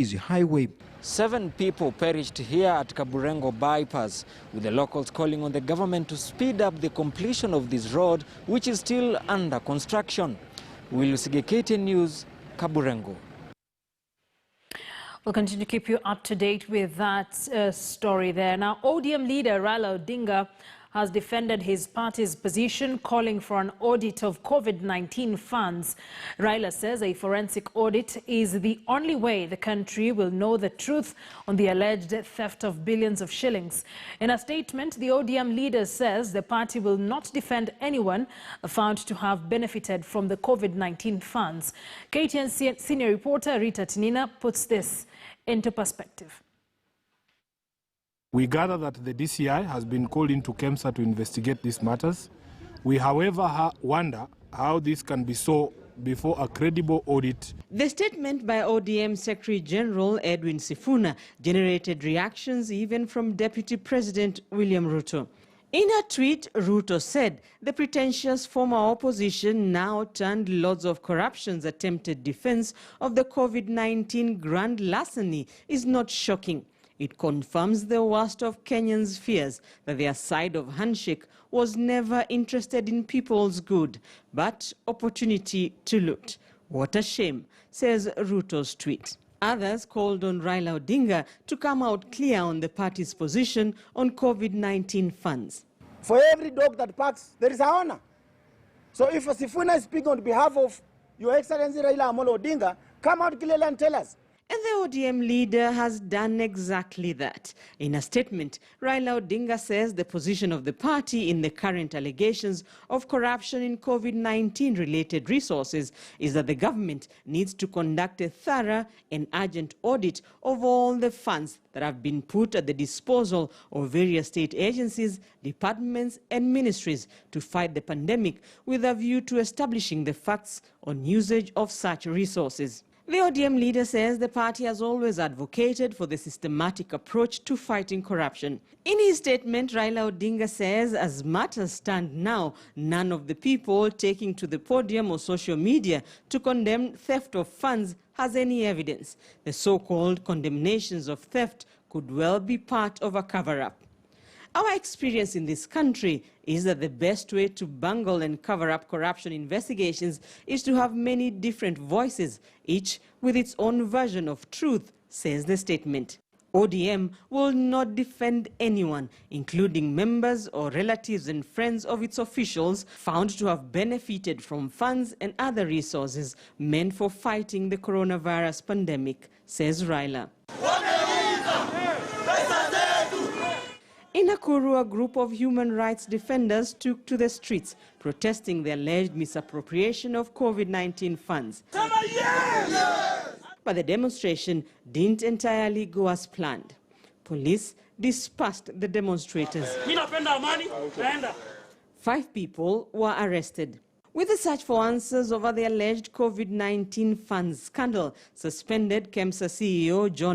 Easy highway. 7 people perished here at Kaburengo bypass, with the locals calling on the government to speed up the completion of this road, which is still under construction. Will KTN News, Kaburengo. We'll continue to keep you up to date with that story there. Now, ODM leader Raila Odinga has defended his party's position, calling for an audit of COVID-19 funds. Raila says a forensic audit is the only way the country will know the truth on the alleged theft of billions of shillings. In a statement, the ODM leader says the party will not defend anyone found to have benefited from the COVID-19 funds. KTN senior reporter Rita Tinina puts this into perspective. We gather that the DCI has been called into KEMSA to investigate these matters. We, however, wonder how this can be so before a credible audit. The statement by ODM Secretary General Edwin Sifuna generated reactions even from Deputy President William Ruto. In a tweet, Ruto said the pretentious former opposition now turned loads of corruption's attempted defense of the COVID-19 grand larceny is not shocking. It confirms the worst of Kenyans' fears that their side of handshake was never interested in people's good, but opportunity to loot. What a shame, says Ruto's tweet. Others called on Raila Odinga to come out clear on the party's position on COVID-19 funds. For every dog that barks, there is a honor. So if Sifuna is speaking on behalf of Your Excellency Raila Amolo Odinga, come out clearly and tell us. And the ODM leader has done exactly that. In a statement, Raila Odinga says the position of the party in the current allegations of corruption in COVID-19 related resources is that the government needs to conduct a thorough and urgent audit of all the funds that have been put at the disposal of various state agencies, departments and ministries to fight the pandemic, with a view to establishing the facts on usage of such resources. The ODM leader says the party has always advocated for the systematic approach to fighting corruption. In his statement, Raila Odinga says as matters stand now, none of the people taking to the podium or social media to condemn theft of funds has any evidence. The so-called condemnations of theft could well be part of a cover-up. Our experience in this country is that the best way to bungle and cover up corruption investigations is to have many different voices, each with its own version of truth, says the statement. ODM will not defend anyone, including members or relatives and friends of its officials found to have benefited from funds and other resources meant for fighting the coronavirus pandemic, says Raila. In Nakuru, a group of human rights defenders took to the streets, protesting the alleged misappropriation of COVID-19 funds. But the demonstration didn't entirely go as planned. Police dispersed the demonstrators. 5 people were arrested. With the search for answers over the alleged COVID-19 funds scandal, suspended KEMSA CEO John